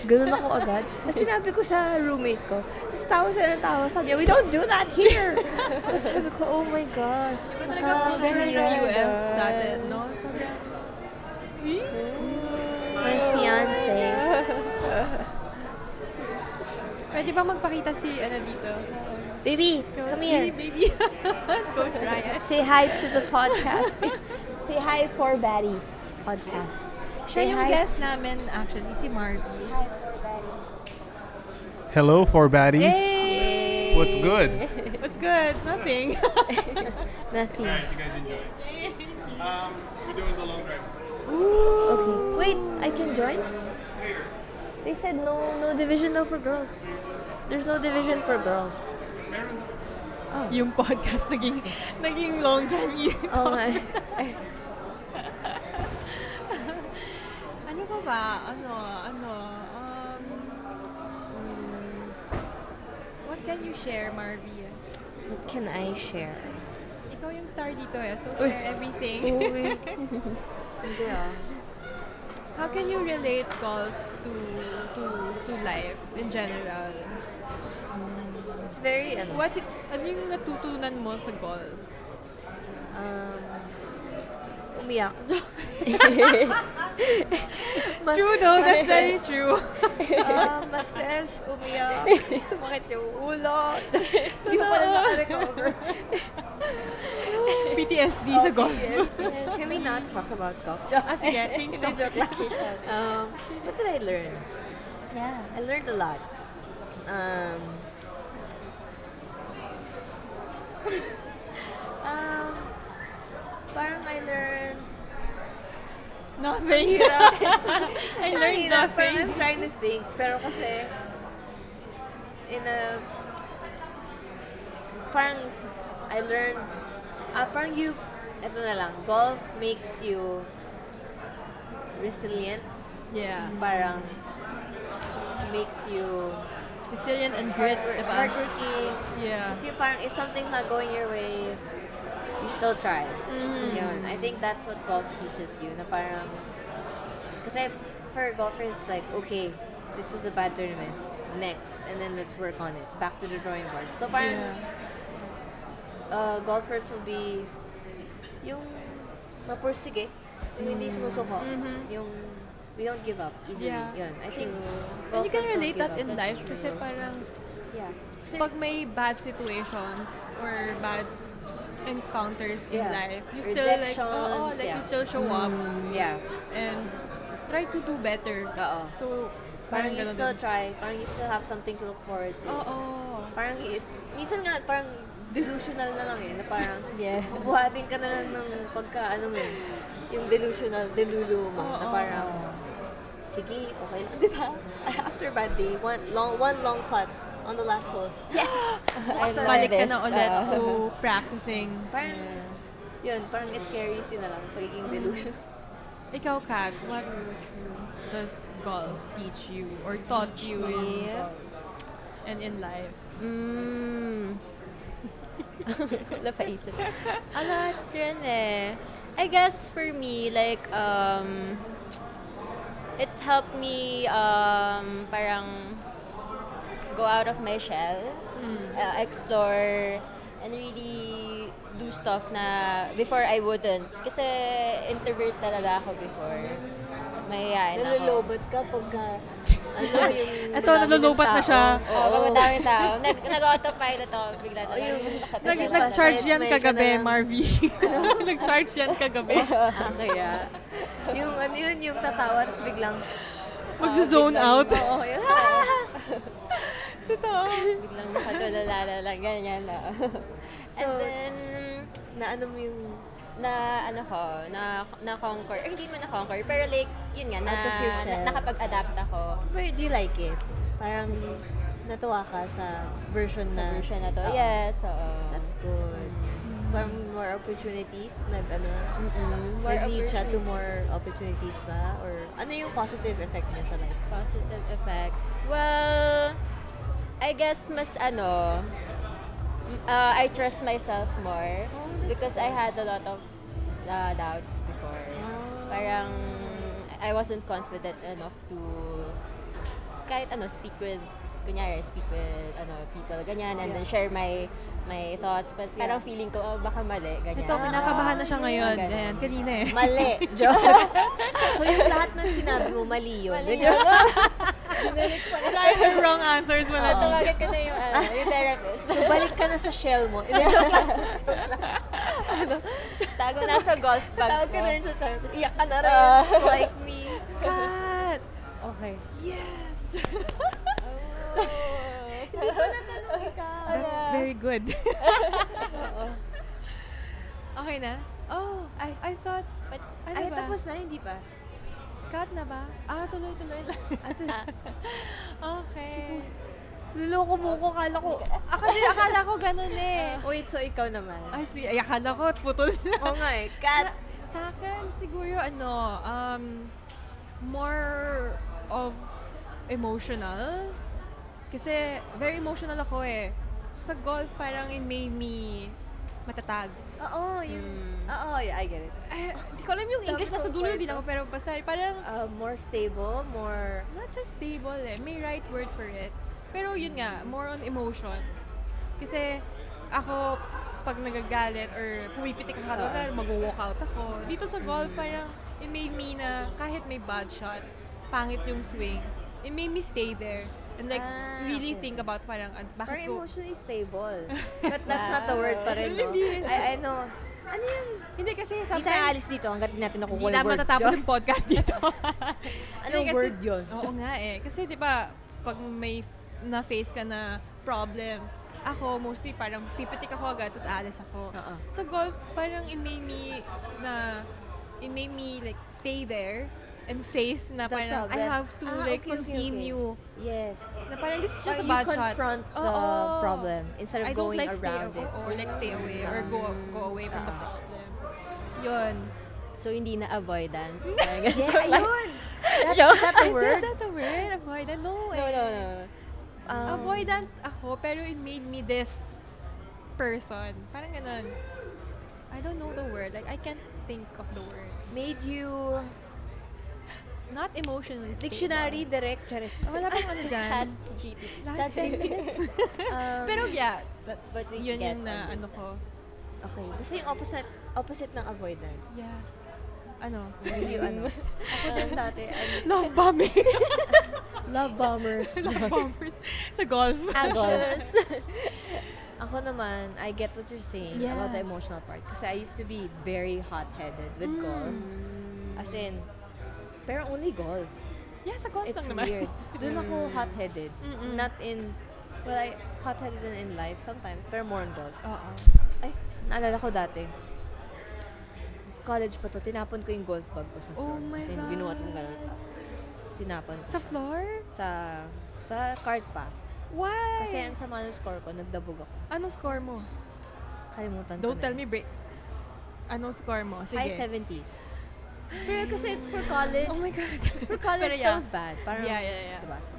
ganun ako agad. Tapos sinabi ko sa roommate ko, tapos tawa siya ng tawa. Sabi niya, we don't do that here. Tapos sabi ko, oh my gosh. Talaga culture ng US sa atin, no? Sabi My fiancé. Pwede ba magpakita si dito? Baby, come here. Baby. Let's go try it. Say hi to the podcast. Say hi for Baddies podcast. Siya Say yung hi. guest namin actually, si Marvy. Hi for Baddies. Hello, four baddies. Hey! What's good? What's good? Nothing. Nothing. you guys enjoy. We're doing the long drive. Okay. Wait, I can join? They said no division no for girls. There's no division for girls. Yung podcast naging long drive yun. Oh my. Ano pa ba? What can you share, Marvy? What can I share? Ikaw yung star dito so share everything. Uy. Hindi ah. How can you relate golf to life in general? It's very, Ano yung natutunan mo sa golf? Umiyak. True though, that's very true. Ma-stress, umiyak, sumakit yung ulo. Hindi pa pala naka-recover. PTSD sa golf. Can we not talk about golf? Sige, change topic. What did I learn? Yeah, I learned a lot. Parang I learned Nothing. I learned nothing. I'm trying to think. Pero kasi, parang, I learned, ito na lang, golf makes you resilient. Yeah. Parang makes you Resilient and grit, diba? hardworking. Yeah. Kasi parang if something's not going your way, you still try. Mm-hmm. Yun. I think that's what golf teaches you. Na parang, kasi for golfers, it's like, okay, this was a bad tournament. Next. And then let's work on it. Back to the drawing board. So parang, Yeah. golfers will be yung mapursige, yung hindi sumusuko, yung we don't give up easily. Yeah. Yun. I think And you can golfers don't relate give that up. in That's life true. kasi parang Yeah. Kasi, pag may bad situations or bad encounters in Yeah. life, you still like, Rejections, like yeah. you still show up yeah. and try to do better. Oo. So, Parang you ganun still din. try, parang you still have something to look forward to. Oo. Parang, minsan nga, parang delusional na lang na parang, Yeah. buhatin ka na lang ng pagka, yung delusional, delulu mo, na Oo. parang, sige, okay lang, di ba? After bad day, one long putt on the last hole. Yeah! I love Balik ka this. na ulit to practicing. Parang, yun, parang it carries you na lang, pagiging delusion. Ikaw, Kat, what does golf teach you or taught you in me? golf and in life? Wala pa isip. Ano rin eh. I guess for me, like, it helped me parang go out of my shell, explore, and really do stuff na before I wouldn't. Kasi introvert talaga ako before. Mahihayin ako. Nalulobot ka pagka, yung Eto, madami ng nalulubat na tao. siya. Oo, pag madaming tao. Nag-autopilot ako, bigla na lang. Kasi Nag-charge basta yan smile ka kagabi, na lang. Marvy. Nag-charge yan kagabi. Kaya, yung yung tatawa, tapos biglang, Magzo-zone biglang, out. Oo, yun. Totoo. Biglang nakatulala lang, ganyan na. So, And then, na ano mo yung, na-conquer, or hindi man na-conquer, pero like, yun nga, Out of your shell. nakapag-adapt ako. but do you like it? Parang, natuwa ka sa version Sa na, version na to. Oo. Yes, oo. That's good. Parang more opportunities, More nag-lead siya to opportunity. more opportunities ba? Or ano yung positive effect niya sa life? Positive effect. Well, I guess mas I trust myself more because I had a lot of doubts before. Parang I wasn't confident enough to kahit speak with people ganyan and then share my thoughts, but parang feeling ko baka mali ganyan. Ito, kinakabahan na siya ngayon. Ganun. Ayan, kanina eh. Mali. Joke. So yung lahat ng sinabi mo, mali yun. Mali Joke. Right or wrong answers mo na Tawagan ko na yung therapist. So balik ka na sa shell mo. Hindi, joke lang. Tago na sa golf bag Tawag ko. ka na rin sa therapist. Iyak ka na rin. Like me. Kat! Okay. Yes! Hindi ko natanong ikaw. That's very good. Okay na? Oh, I thought, ano Ay, ba? tapos na, hindi pa. Cut na ba? Tuloy-tuloy lang. Okay. Luloko mo ko, kala ko. Akala ko ganun eh. Wait, so ikaw naman. Ay, akala ko putol na. Oo nga eh. Kat. Sa akin, siguro more of emotional. Kasi very emotional ako eh. Sa golf, parang it made me matatag. Oo, yun. Oo, yeah, I get it. Hindi ko alam yung English, nasa dulo din ako, pero basta parang More stable, more... not just stable eh. May right word for it. Pero yun nga, more on emotions. Kasi ako, pag nagagalit or pumipitik ako doon, mag-walk out ako. Dito sa golf, parang it made me na kahit may bad shot, pangit yung swing, it made me stay there. And like, really okay. think about parang, Parang bakit ko... emotionally stable. But that's not the word pa rin, no? Hindi. I know. Ano yun? Hindi kasi Hindi tayo sometimes... alis dito hanggat di natin nakukuha Hindi yung na word. matatapos yung podcast dito. Anong Hindi, kasi- word yun? Oo nga eh. Kasi di ba pag may na-face ka na problem, ako mostly parang pipitik ako agad, tapos alis ako. Oo. Sa golf, parang it made me like stay there and face na The parang I problem. have to like Okay. continue. Yes. Na parang this is just a You bad shot. confront the Oo. problem instead of I don't going like around it. Or like stay away or go away from the problem. Yun. So, hindi na avoidant. Yeah, ayun! Joke. Is that the Is word? that the word? Avoidant? No, No, no, no. Avoidant ako, pero it made me this person. Parang ganun. I don't know the word. Like, I can't think of the word. Made you Not emotionally stable. dictionary direct charis. Wala pang ano dyan. Chat GPT. Last Chat 10 minutes. Pero yeah, But we yun get yung na some ano good ko. Okay, basta yung opposite ng avoidant. Yeah. Ano? Yung ano. Ako din dati, Love bombing. love bombers. Love bombers. Sa golf. Agos. Ako naman, I get what you're saying Yeah. about the emotional part. Kasi I used to be very hot-headed with golf. As in, pero only golf. Yeah, sa golf It's lang naman. weird. Doon ako hot-headed. Mm-mm. Not in, well, I hot-headed in life sometimes, pero more on golf. Oo. Ay, naalala ko dati. College pa to, tinapon ko yung golf bag ko sa floor. Oh my As in, God. binuhat kong gano'n. Tapos, tinapon ko. Sa floor? Sa cart pa. Why? Kasi ang sama ng score ko, nagdabog ako. Anong score mo? Kalimutan ko Don't na tell yun. me break. Anong score mo? Sige. High 70s. Pero kasi for college, Oh my God. for college, Pero that yeah. was bad. Parang, Yeah. diba? So,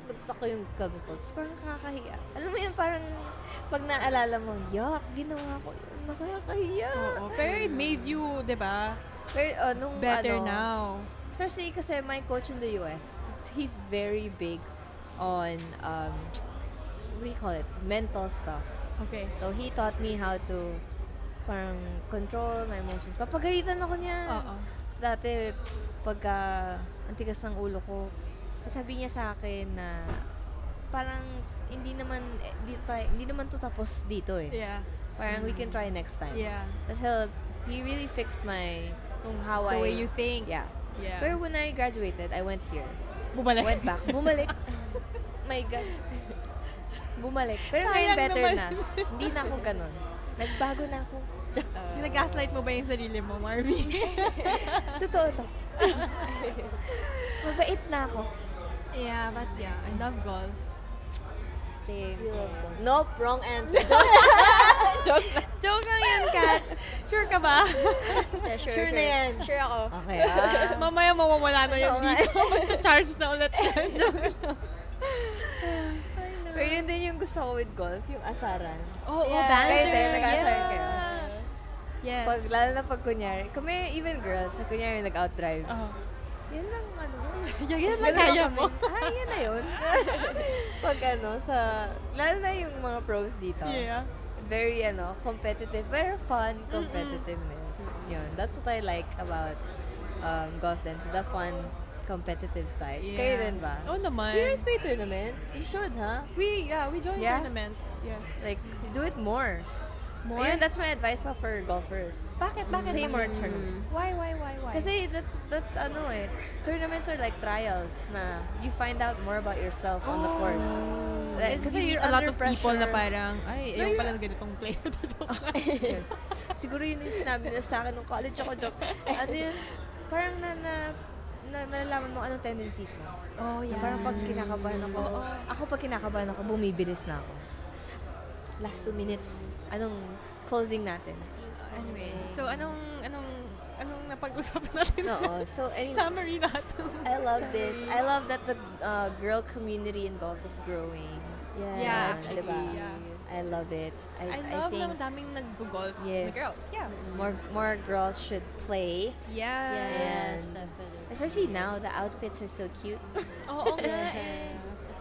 bagsak ko yung Cubs ko. Tapos parang nakakahiya. Alam mo yun, parang pag naalala mo, yuck, ginawa ko yun. Nakakahiya. Oo. Pero it made you, di ba, Pero nung better ano, now. especially kasi my coach in the US, he's very big on, what do you call it? Mental stuff. Okay. So he taught me how to parang control my emotions. Papagalitan ako niya. Oo. Tapos dati, pagka ang tigas ng ulo ko, sabi niya sa akin na parang hindi naman hindi naman to tapos dito eh. Yeah. Parang we can try next time. Yeah. Tapos he really fixed kung how The I... way you think. Yeah. Yeah. Pero when I graduated, I went here. Bumalik. Went back. Bumalik. My God. Bumalik. Pero ngayon Sayang better naman. na. Hindi na ako ganun. Nagbago na ako. Ginagaslight mo ba yung sarili mo, Marvy? Totoo to. Mabait na ako. Yeah, but yeah, I love golf. Same. Nope, wrong answer. Joke lang. Joke lang yan, Kat. Sure ka ba? Yeah, Sure na yan. Sure ako. Okay, Mamaya mawawala na yan Oo nga. dito. Mag-charge na ulit yan. Joke lang. Pero yun din yung gusto ko with golf, yung asaran. Oo, Yeah. banter. Kayo din, nag-aasaran kayo. Yes. Lalo na pag kunyari, kami even girls, sa kunyari nag-outdrive. Oh. Yan lang Yan lang Ganun kaya kami. mo. Yan na yun. Pag lalo na yung mga pros dito. Yeah. Very competitive, very fun competitiveness. Yun, that's what I like about golf then, the fun competitive side. Kayo din ba? Oo naman. Do you guys play tournaments? You should, huh? We join Yeah? tournaments. Yes. Like, you do it more. More? Ayun, that's my advice pa for golfers. Bakit? Play more tournaments. Why? Kasi that's tournaments are like trials na you find out more about yourself on the course. Like, Kasi kasi you you're meet a lot under of people na pressure. parang, ay, No, ayaw you're- pala ng ganitong player. Siguro yun yung sinabi nila sa akin nung college ako, joke. Ano yun? Parang malalaman mo anong tendencies mo. Oh, Na parang pag kinakabahan ako, pag kinakabahan ako, bumibilis na ako. Last 2 minutes, anong closing natin? Anyway, so anong napag-usapan natin? Oo. So, anyway, Summary natin. I love this. I love that the girl community in golf is growing. Yeah, Yes, diba? agree. Yeah. I love it. I love na daming nag-golf Yes. na girls. Yeah. More girls should play. Yeah. Yes, And- definitely. Especially now, the outfits are so cute. Oo nga eh.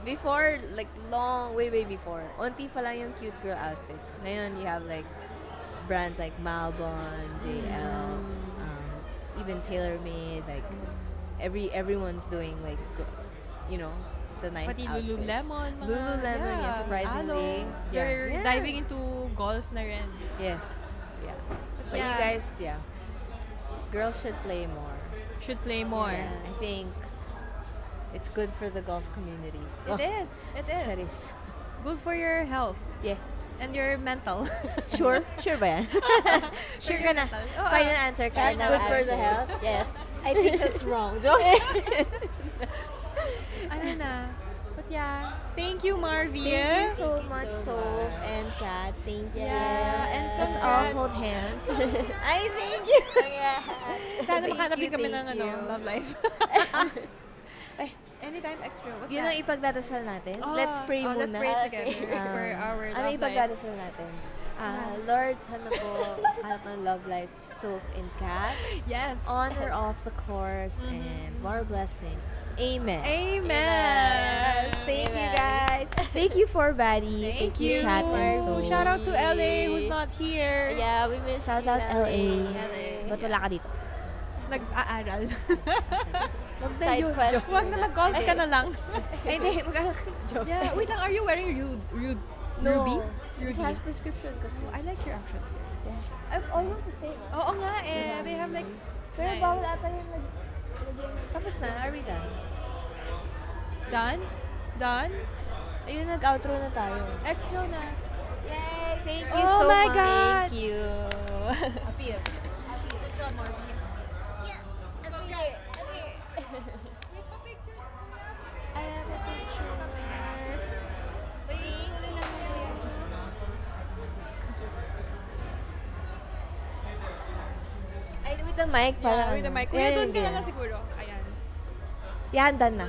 Before, like way before, onti pa lang yung cute girl outfits. Ngayon, you have like brands like Malbon, JL, even TaylorMade. Like everyone's doing like the nice Pati outfits. Lululemon. Lululemon, yeah, surprisingly. Alo. Yeah. They're Yeah. diving into golf na rin. Yes, yeah. But you yeah. guys, girls should play more. Should play more. I think it's good for the golf community. It is. It is. Charis. Good for your health Yeah. and your mental. Sure? Sure ba yan? Sure ka na? Oo. Final answer ka? Final Good for the answer. health? Yes. I think that's wrong. Joke. Ano na? But yeah. Thank you, Marvy. Thank you so much, Soph and Kat. Thank you. Yeah, and let's all congrats. hold hands. Ay, thank you. Sana Thank makahanap you, din kami thank ng ano, you. love life. Ay, anytime extra. What's Yun that? ang ipagdadasal natin. Oh, let's pray muna. Let's pray together for our Ano love life. ipagdadasal natin? Lord, sana po kahanap ng love life Soph and Kat. Yes. On or off the course and more blessings. Amen. Amen. Thank you Amen. guys. Thank you for Buddy. Thank you, Kat and Soph. Shout out to LA who's not here. Yeah, we miss Shout you, out LA. LA. Ba't wala ka dito? Nag-aaral. Wag na Side yun. quest. Huwag na mag-golf ka na lang. Ay, hindi. Mag-aral ka. Joke. Yeah. Wait lang, are you wearing Ruby? It has prescription kasi. I like your outfit. I'm almost the same. Oo nga eh. They have like... Pero nice. bawal ata yung Tapos na, are we done? Done? Done? Ayun, nag-outro na tayo. Extra na. Yay! Thank you Oh so my much. God. Thank you. Appear. Picture more. I have a picture. Ay, with the mic para Yeah, with the mic. Kuya, doon ka na lang siguro. Ayan. Yan, done na.